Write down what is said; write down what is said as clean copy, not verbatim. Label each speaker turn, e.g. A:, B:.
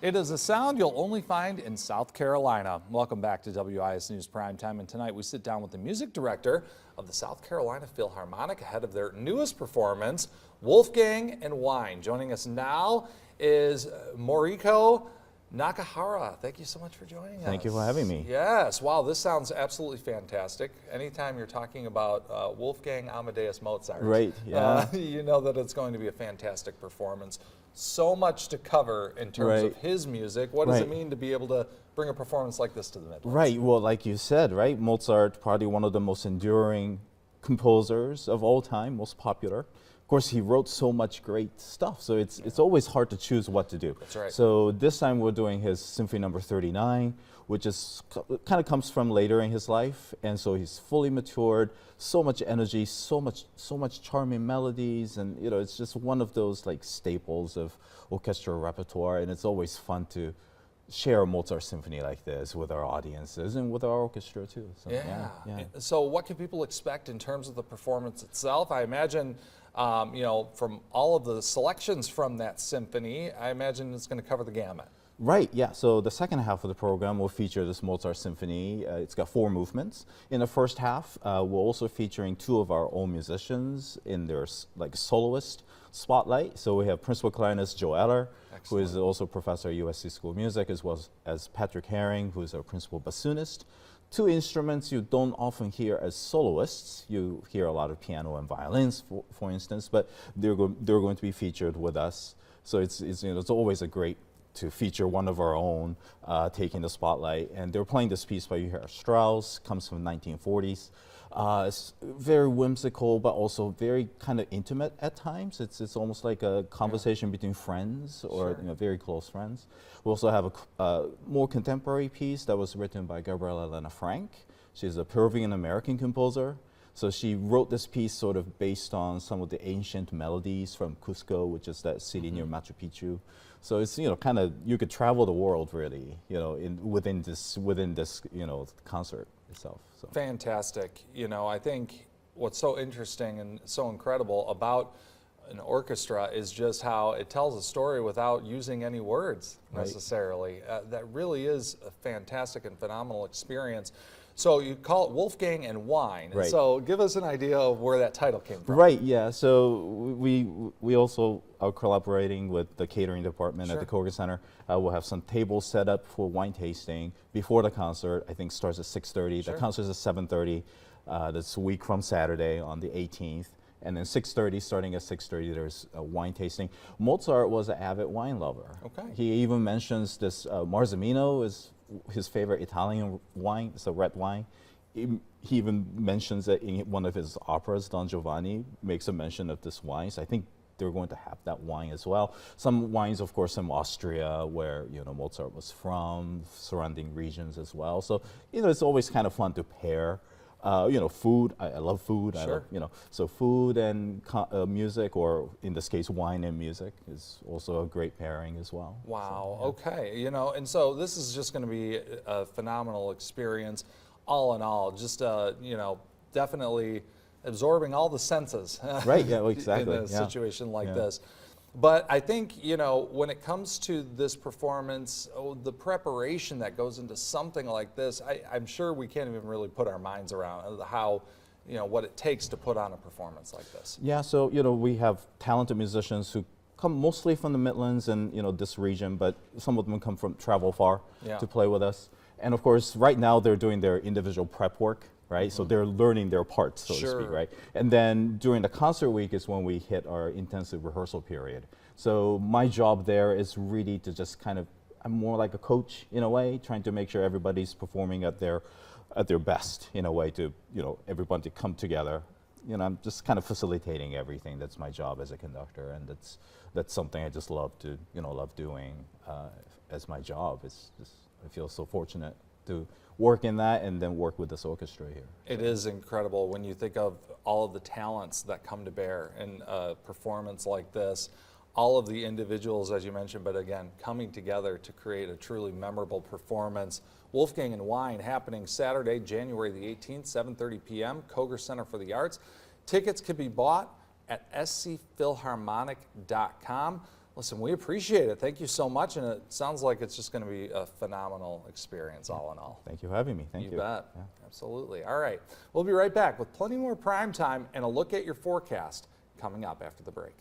A: It is a sound you'll only find in South Carolina. Welcome back to WIS News Primetime, and tonight we sit down with the music director of the South Carolina Philharmonic ahead of their newest performance, Wolfgang and Wine. Joining us now is Moriko Nakahara. Thank you so much for joining us.
B: Thank you for having me.
A: Yes, wow, this sounds absolutely fantastic. Anytime you're talking about Wolfgang Amadeus Mozart,
B: right? Yeah,
A: you know that it's going to be a fantastic performance. So much to cover in terms of his music. What does it mean to be able to bring a performance like this to the Midwest?
B: Right, well, like you said, right, Mozart, probably one of the most enduring composers of all time, most popular. Of course, he wrote so much great stuff, so it's always hard to choose what to do.
A: That's right.
B: So this time we're doing his Symphony Number 39, which is kind of comes from later in his life, and so he's fully matured, so much energy, so much charming melodies, and you know, it's just one of those like staples of orchestral repertoire, and it's always fun to share a Mozart symphony like this with our audiences and with our orchestra too. So, yeah.
A: So what can people expect in terms of the performance itself? I imagine, you know, from all of the selections from that symphony, I imagine it's going to cover the gamut.
B: Right, yeah. So the second half of the program will feature this Mozart symphony. It's got 4 movements. In the first half, we're also featuring 2 of our own musicians in their like soloist spotlight. So we have principal clarinist Joe Eller, who is also professor at USC School of Music, as well as Patrick Herring, who is our principal bassoonist. 2 instruments you don't often hear as soloists. You hear a lot of piano and violins, for instance, but they're going to be featured with us. So it's you know, it's always a great to feature one of our own taking the spotlight. And they're playing this piece by Johann Strauss, comes from the 1940s. It's very whimsical, but also very kind of intimate at times. It's almost like a conversation between friends or you know, very close friends. We also have a more contemporary piece that was written by Gabriela Elena Frank. She's a Peruvian American composer. So she wrote this piece sort of based on some of the ancient melodies from Cusco, which is that city near Machu Picchu. So it's, you know, kind of, you could travel the world really, you know, within this you know, concert itself. So.
A: Fantastic. You know, I think what's so interesting and so incredible about an orchestra is just how it tells a story without using any words necessarily. That really is a fantastic and phenomenal experience. So you call it Wolfgang and Wine.
B: Right.
A: So give us an idea of where that title came from.
B: Right, yeah. So we also are collaborating with the catering department at the Koger Center. We'll have some tables set up for wine tasting before the concert. I think starts at 6:30. The concert is at 7:30. That's a week from Saturday on the 18th. And then 6:30, starting at 6:30, there's a wine tasting. Mozart was an avid wine lover.
A: Okay.
B: He even mentions this Marzemino is his favorite Italian wine. It's a red wine. He even mentions that in one of his operas, Don Giovanni makes a mention of this wine. So I think they're going to have that wine as well. Some wines, of course, from Austria, where you know Mozart was from, surrounding regions as well. So you know, it's always kind of fun to pair. You know, food. I love food. I love, you know, so food and music, or in this case, wine and music, is also a great pairing as well.
A: Wow.
B: So,
A: Okay. You know, and so this is just going to be a phenomenal experience, all in all. Just you know, definitely absorbing all the senses.
B: Right. Yeah. Well, exactly.
A: In a situation like this. But I think, you know, when it comes to this performance, the preparation that goes into something like this, I'm sure we can't even really put our minds around how, you know, what it takes to put on a performance like this.
B: Yeah, so, you know, we have talented musicians who come mostly from the Midlands and, you know, this region, but some of them come from travel far to play with us. And of course, right now they're doing their individual prep work. Right, so they're learning their parts, so to speak, right? And then during the concert week is when we hit our intensive rehearsal period. So my job there is really to just kind of, I'm more like a coach in a way, trying to make sure everybody's performing at their best in a way to, you know, everyone to come together. You know, I'm just kind of facilitating everything. That's my job as a conductor, and that's something I just love to, you know, love doing as my job. It's just, I feel so fortunate to work in that and then work with this orchestra here.
A: It is incredible when you think of all of the talents that come to bear in a performance like this. All of the individuals, as you mentioned, but again, coming together to create a truly memorable performance. Wolfgang and Wine happening Saturday, January the 18th, 7:30 p.m., Koger Center for the Arts. Tickets can be bought at scphilharmonic.com. Listen, we appreciate it. Thank you so much, and it sounds like it's just going to be a phenomenal experience all in all.
B: Thank you for having me. Thank you.
A: You bet.
B: Yeah.
A: Absolutely. All right. We'll be right back with plenty more prime time and a look at your forecast coming up after the break.